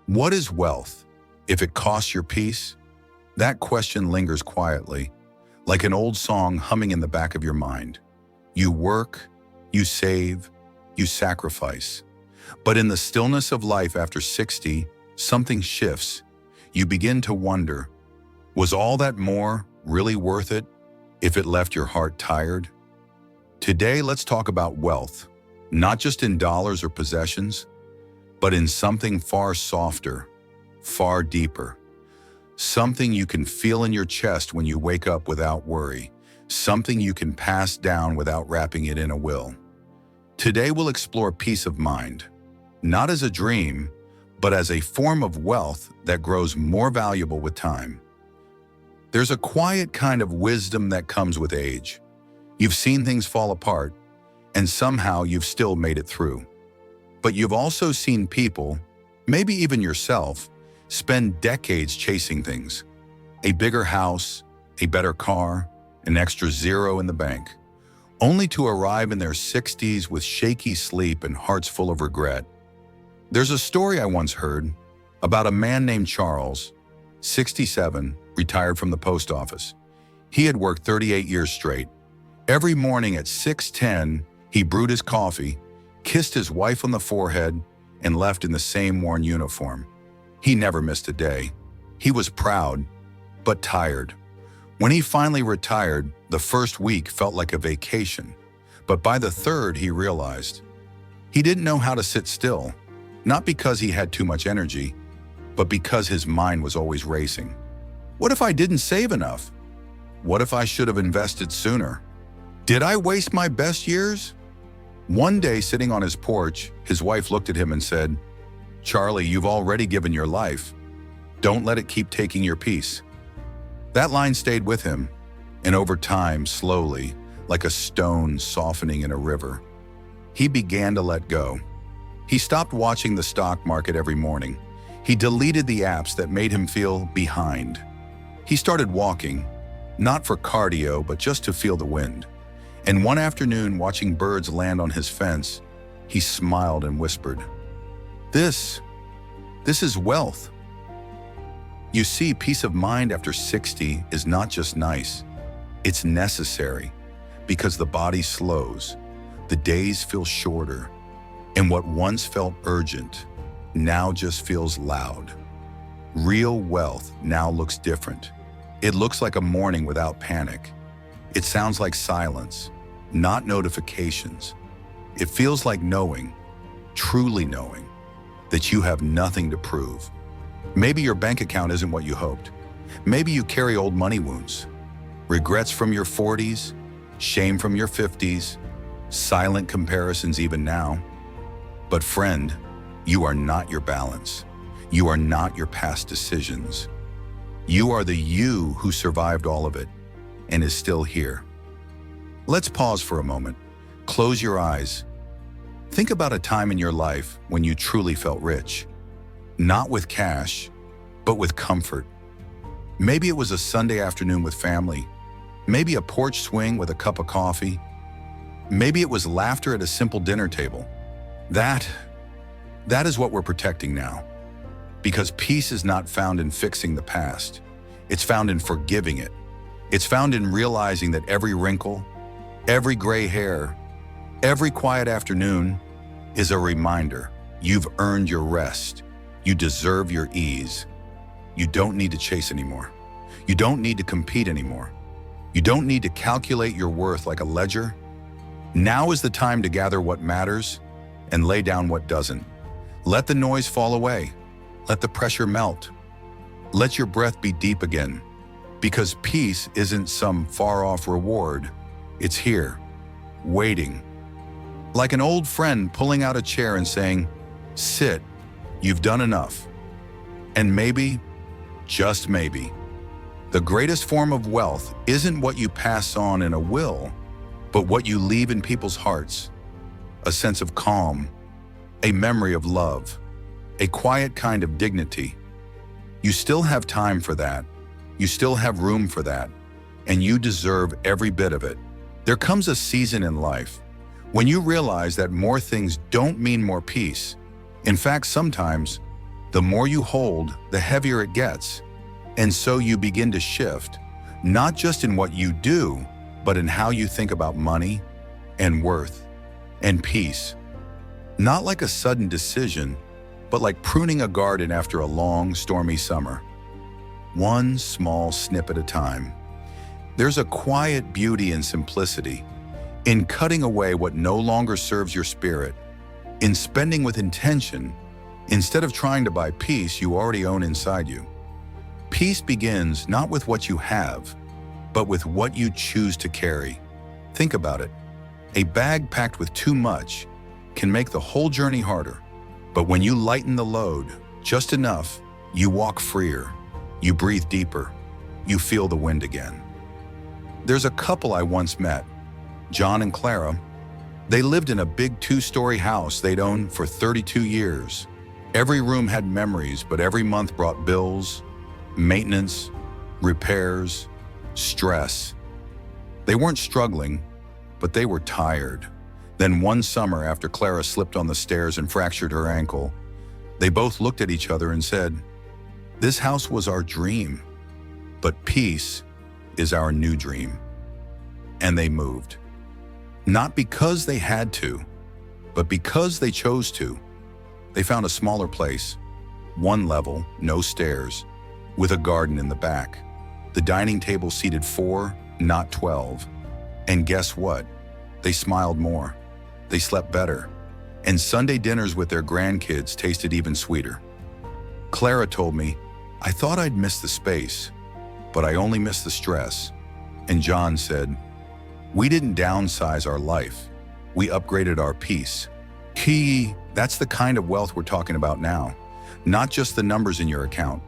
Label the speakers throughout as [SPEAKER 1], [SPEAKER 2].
[SPEAKER 1] What is wealth if it costs your peace? That question lingers quietly, like an old song humming in the back of your mind. You work, you save, you sacrifice. But in the stillness of life after 60, something shifts. You begin to wonder, was all that more really worth it if it left your heart tired? Today, let's talk about wealth, not just in dollars or possessions, but in something far softer, far deeper. Something you can feel in your chest when you wake up without worry. Something you can pass down without wrapping it in a will. Today we'll explore peace of mind, not as a dream, but as a form of wealth that grows more valuable with time. There's a quiet kind of wisdom that comes with age. You've seen things fall apart, and somehow you've still made it through. But you've also seen people, maybe even yourself, spend decades chasing things. A bigger house, a better car, an extra zero in the bank, only to arrive in their 60s with shaky sleep and hearts full of regret. There's a story I once heard about a man named Charles, 67, retired from the post office. He had worked 38 years straight. Every morning at 6:10, he brewed his coffee, kissed his wife on the forehead, and left in the same worn uniform. He never missed a day. He was proud, but tired. When he finally retired, the first week felt like a vacation. But by the third, he realized he didn't know how to sit still, not because he had too much energy, but because his mind was always racing. What if I didn't save enough? What if I should have invested sooner? Did I waste my best years? One day, sitting on his porch, his wife looked at him and said, "Charlie, you've already given your life. Don't let it keep taking your peace." That line stayed with him, and over time, slowly, like a stone softening in a river, he began to let go. He stopped watching the stock market every morning. He deleted the apps that made him feel behind. He started walking, not for cardio, but just to feel the wind. And one afternoon, watching birds land on his fence, he smiled and whispered, This is wealth." You see, peace of mind after 60 is not just nice, it's necessary, because the body slows, the days feel shorter, and what once felt urgent now just feels loud. Real wealth now looks different. It looks like a morning without panic. It sounds like silence, not notifications. It feels like knowing, truly knowing, that you have nothing to prove. Maybe your bank account isn't what you hoped. Maybe you carry old money wounds, regrets from your 40s, shame from your 50s, silent comparisons even now. But friend, you are not your balance. You are not your past decisions. You are the you who survived all of it and is still here. Let's pause for a moment. Close your eyes. Think about a time in your life when you truly felt rich. Not with cash, but with comfort. Maybe it was a Sunday afternoon with family. Maybe a porch swing with a cup of coffee. Maybe it was laughter at a simple dinner table. That is what we're protecting now. Because peace is not found in fixing the past. It's found in forgiving it. It's found in realizing that every wrinkle, every gray hair, every quiet afternoon is a reminder you've earned your rest. You deserve your ease. You don't need to chase anymore. You don't need to compete anymore. You don't need to calculate your worth like a ledger. Now is the time to gather what matters and lay down what doesn't. Let the noise fall away. Let the pressure melt. Let your breath be deep again. Because peace isn't some far-off reward. It's here, waiting. Like an old friend pulling out a chair and saying, "Sit, you've done enough." And maybe, just maybe, the greatest form of wealth isn't what you pass on in a will, but what you leave in people's hearts. A sense of calm, a memory of love, a quiet kind of dignity. You still have time for that. You still have room for that. And you deserve every bit of it. There comes a season in life when you realize that more things don't mean more peace. In fact, sometimes The more you hold, the heavier it gets. And so you begin to shift, not just in what you do, but in how you think about money and worth and peace. Not like a sudden decision, but like pruning a garden after a long, stormy summer. One small snip at a time. There's a quiet beauty and simplicity in cutting away what no longer serves your spirit, in spending with intention, instead of trying to buy peace you already own inside you. Peace begins not with what you have, but with what you choose to carry. Think about it. A bag packed with too much can make the whole journey harder. But when you lighten the load just enough, you walk freer, you breathe deeper, you feel the wind again. There's a couple I once met, John and Clara. They lived in a big 2-story house they'd owned for 32 years. Every room had memories, but every month brought bills, maintenance, repairs, stress. They weren't struggling, but they were tired. Then one summer, after Clara slipped on the stairs and fractured her ankle, they both looked at each other and said, "This house was our dream, but peace is our new dream." And they moved. Not because they had to, but because they chose to. They found a smaller place, one level, no stairs, with a garden in the back. The dining table seated 4, not 12. And guess what? They smiled more. They slept better. And Sunday dinners with their grandkids tasted even sweeter. Clara told me, "I thought I'd miss the space, but I only missed the stress." And John said, "We didn't downsize our life. We upgraded our peace." That's the kind of wealth we're talking about now. Not just the numbers in your account,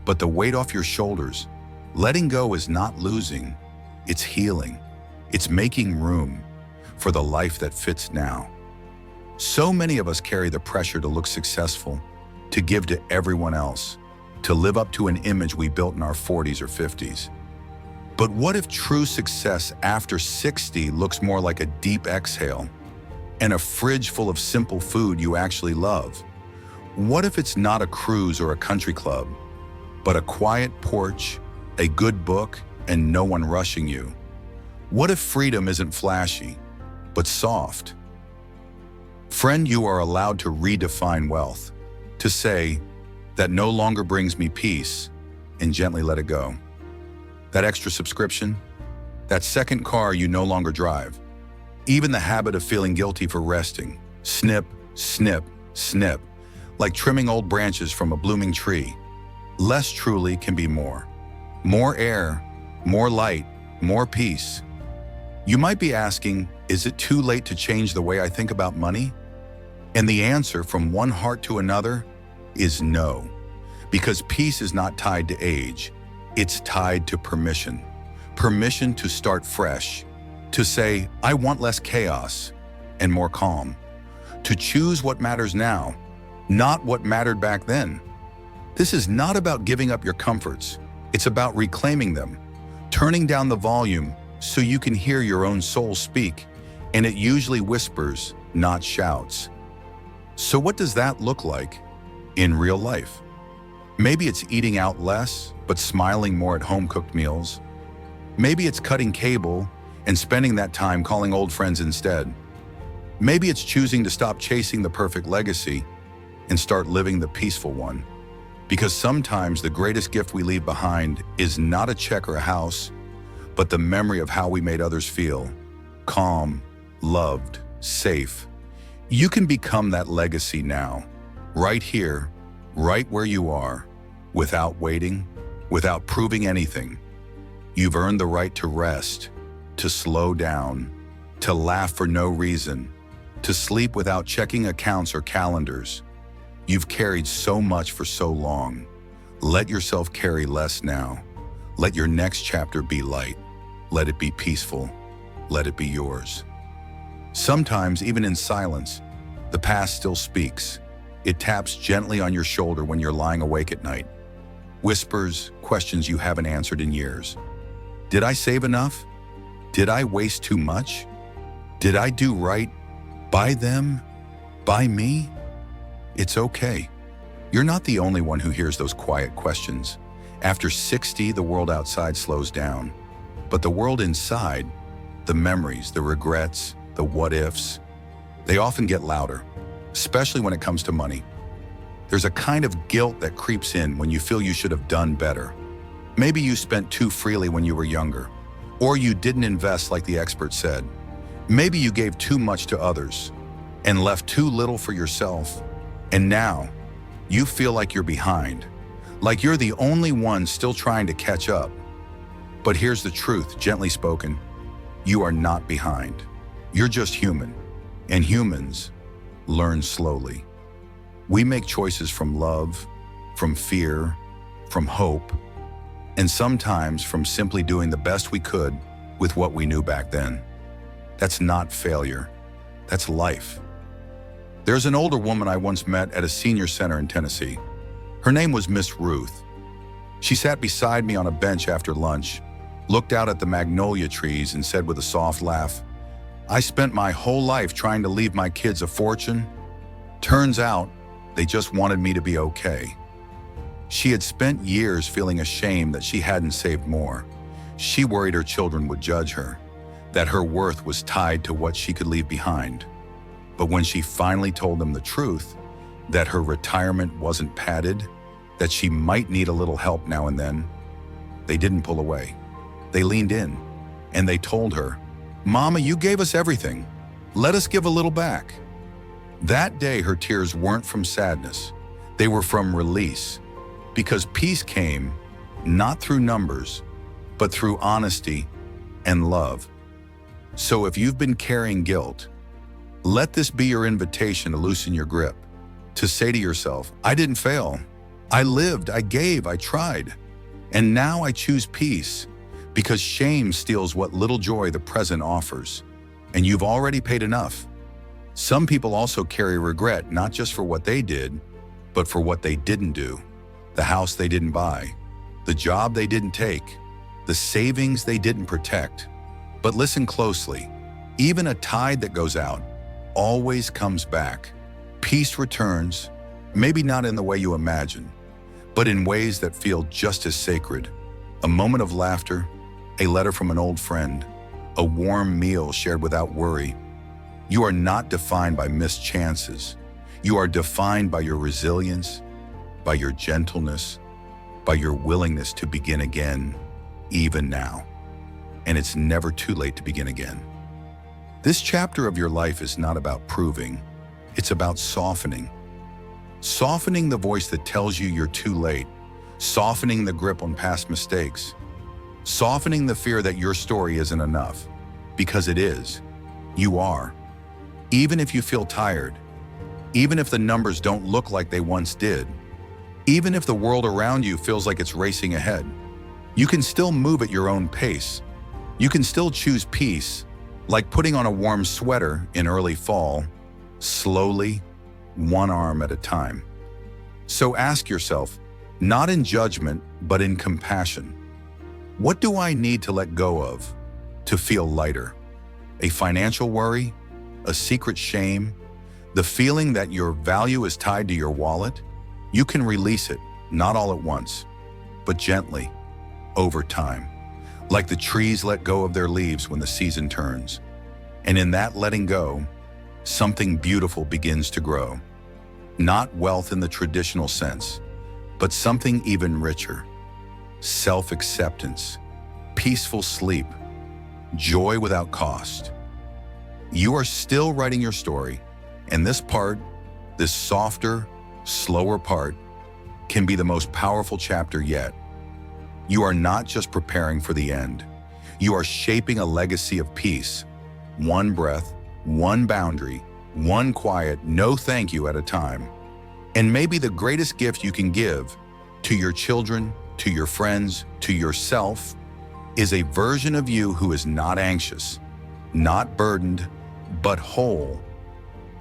[SPEAKER 1] but the weight off your shoulders. Letting go is not losing, it's healing. It's making room for the life that fits now. So many of us carry the pressure to look successful, to give to everyone else, to live up to an image we built in our 40s or 50s. But what if true success after 60 looks more like a deep exhale and a fridge full of simple food you actually love? What if it's not a cruise or a country club, but a quiet porch, a good book, and no one rushing you? What if freedom isn't flashy, but soft? Friend, you are allowed to redefine wealth, to say, "That no longer brings me peace," and gently let it go. That extra subscription, that second car you no longer drive, even the habit of feeling guilty for resting. Snip, snip, snip, like trimming old branches from a blooming tree. Less truly can be more. More air, more light, more peace. You might be asking, is it too late to change the way I think about money? And the answer from one heart to another is no, because peace is not tied to age. It's tied to permission. Permission to start fresh, to say, "I want less chaos and more calm," to choose what matters now, not what mattered back then. This is not about giving up your comforts. It's about reclaiming them, turning down the volume so you can hear your own soul speak, and it usually whispers, not shouts. So what does that look like in real life? Maybe it's eating out less, but smiling more at home-cooked meals. Maybe it's cutting cable and spending that time calling old friends instead. Maybe it's choosing to stop chasing the perfect legacy and start living the peaceful one. Because sometimes the greatest gift we leave behind is not a check or a house, but the memory of how we made others feel. Calm, loved, safe. You can become that legacy now, right here, right where you are, without waiting, without proving anything. You've earned the right to rest, to slow down, to laugh for no reason, to sleep without checking accounts or calendars. You've carried so much for so long. Let yourself carry less now. Let your next chapter be light. Let it be peaceful. Let it be yours. Sometimes, even in silence, the past still speaks. It taps gently on your shoulder when you're lying awake at night. Whispers questions you haven't answered in years. Did I save enough? Did I waste too much? Did I do right by them? By me? It's okay. You're not the only one who hears those quiet questions. After 60, the world outside slows down. But the world inside, the memories, the regrets, the what-ifs, they often get louder, especially when it comes to money. There's a kind of guilt that creeps in when you feel you should have done better. Maybe you spent too freely when you were younger, or you didn't invest like the expert said. Maybe you gave too much to others and left too little for yourself. And now, you feel like you're behind, like you're the only one still trying to catch up. But here's the truth, gently spoken. You are not behind. You're just human, and humans learn slowly. We make choices from love, from fear, from hope, and sometimes from simply doing the best we could with what we knew back then. That's not failure. That's life. There's an older woman I once met at a senior center in Tennessee. Her name was Miss Ruth. She sat beside me on a bench after lunch, looked out at the magnolia trees and said with a soft laugh, "I spent my whole life trying to leave my kids a fortune. Turns out, they just wanted me to be okay." She had spent years feeling ashamed that she hadn't saved more. She worried her children would judge her, that her worth was tied to what she could leave behind. But when she finally told them the truth, that her retirement wasn't padded, that she might need a little help now and then, they didn't pull away. They leaned in, and they told her, "Mama, you gave us everything. Let us give a little back." That day, her tears weren't from sadness. They were from release, because peace came not through numbers, but through honesty and love. So if you've been carrying guilt, let this be your invitation to loosen your grip, to say to yourself, "I didn't fail. I lived, I gave, I tried. And now I choose peace," because shame steals what little joy the present offers. And you've already paid enough. Some people also carry regret, not just for what they did, but for what they didn't do. The house they didn't buy, the job they didn't take, the savings they didn't protect. But listen closely, even a tide that goes out always comes back. Peace returns, maybe not in the way you imagine, but in ways that feel just as sacred. A moment of laughter, a letter from an old friend, a warm meal shared without worry. You are not defined by missed chances. You are defined by your resilience, by your gentleness, by your willingness to begin again, even now. And it's never too late to begin again. This chapter of your life is not about proving, it's about softening. Softening the voice that tells you you're too late, softening the grip on past mistakes, softening the fear that your story isn't enough, because it is. You are. Even if you feel tired, even if the numbers don't look like they once did, even if the world around you feels like it's racing ahead, you can still move at your own pace. You can still choose peace, like putting on a warm sweater in early fall, slowly, one arm at a time. So ask yourself, not in judgment, but in compassion, what do I need to let go of to feel lighter? A financial worry? A secret shame? The feeling that your value is tied to your wallet? You can release it, not all at once, but gently, over time. Like the trees let go of their leaves when the season turns. And in that letting go, something beautiful begins to grow. Not wealth in the traditional sense, but something even richer. Self-acceptance, peaceful sleep, joy without cost. You are still writing your story, and this part, this softer, slower part, can be the most powerful chapter yet. You are not just preparing for the end. You are shaping a legacy of peace, one breath, one boundary, one quiet no thank you at a time. And maybe the greatest gift you can give to your children, to your friends, to yourself, is a version of you who is not anxious, not burdened, but whole.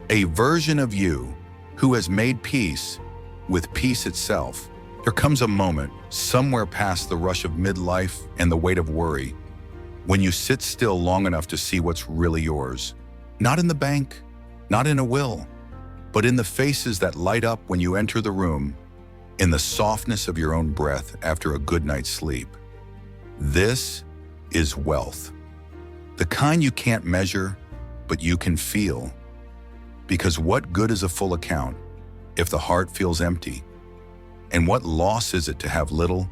[SPEAKER 1] A version of you who has made peace with peace itself. There comes a moment, somewhere past the rush of midlife and the weight of worry, when you sit still long enough to see what's really yours. Not in the bank, not in a will, but in the faces that light up when you enter the room, in the softness of your own breath after a good night's sleep. This is wealth. The kind you can't measure, but you can feel. Because what good is a full account if the heart feels empty? And what loss is it to have little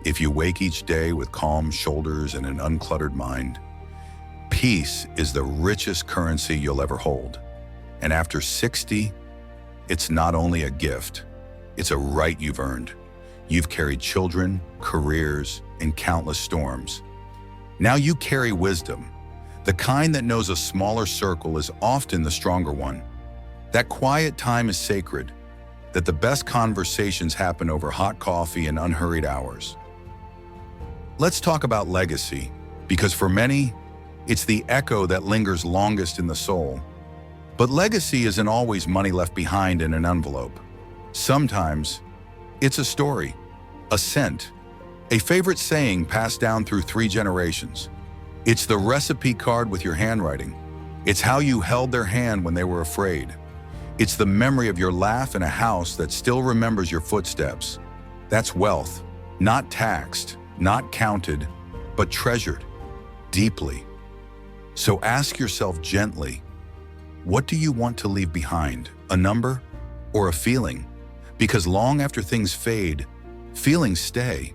[SPEAKER 1] if you wake each day with calm shoulders and an uncluttered mind? Peace is the richest currency you'll ever hold. And after 60, it's not only a gift, it's a right you've earned. You've carried children, careers, and countless storms. Now you carry wisdom, the kind that knows a smaller circle is often the stronger one. That quiet time is sacred, that the best conversations happen over hot coffee and unhurried hours. Let's talk about legacy, because for many, it's the echo that lingers longest in the soul. But legacy isn't always money left behind in an envelope. Sometimes, it's a story, a scent, a favorite saying passed down through 3 generations. It's the recipe card with your handwriting. It's how you held their hand when they were afraid. It's the memory of your laugh in a house that still remembers your footsteps. That's wealth, not taxed, not counted, but treasured deeply. So ask yourself gently, what do you want to leave behind? A number or a feeling? Because long after things fade, feelings stay.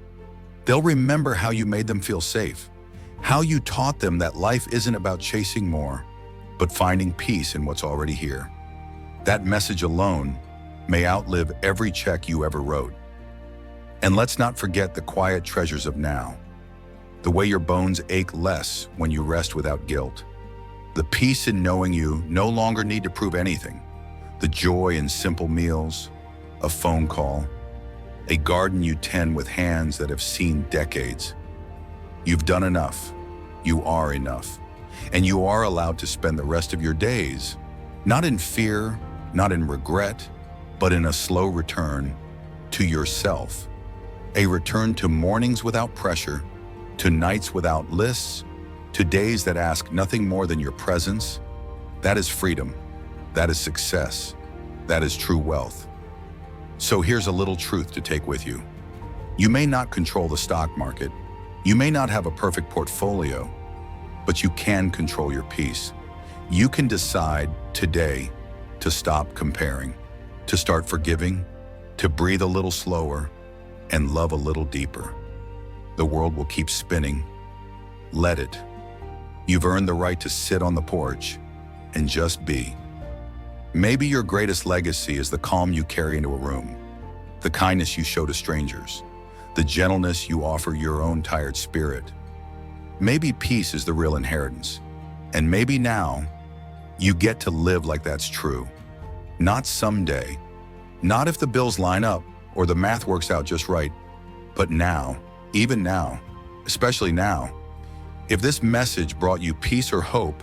[SPEAKER 1] They'll remember how you made them feel safe, how you taught them that life isn't about chasing more, but finding peace in what's already here. That message alone may outlive every check you ever wrote. And let's not forget the quiet treasures of now. The way your bones ache less when you rest without guilt. The peace in knowing you no longer need to prove anything. The joy in simple meals, a phone call, a garden you tend with hands that have seen decades. You've done enough. You are enough. And you are allowed to spend the rest of your days, not in fear, not in regret, but in a slow return to yourself. A return to mornings without pressure, to nights without lists, to days that ask nothing more than your presence. That is freedom. That is success. That is true wealth. So here's a little truth to take with you. You may not control the stock market. You may not have a perfect portfolio, but you can control your peace. You can decide today to stop comparing, to start forgiving, to breathe a little slower, and love a little deeper. The world will keep spinning. Let it. You've earned the right to sit on the porch and just be. Maybe your greatest legacy is the calm you carry into a room, the kindness you show to strangers, the gentleness you offer your own tired spirit. Maybe peace is the real inheritance, and maybe now you get to live like that's true. Not someday, not if the bills line up or the math works out just right, but now, even now, especially now. If this message brought you peace or hope,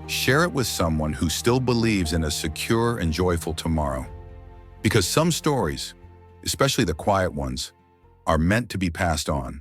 [SPEAKER 1] share it with someone who still believes in a secure and joyful tomorrow. Because some stories, especially the quiet ones, are meant to be passed on.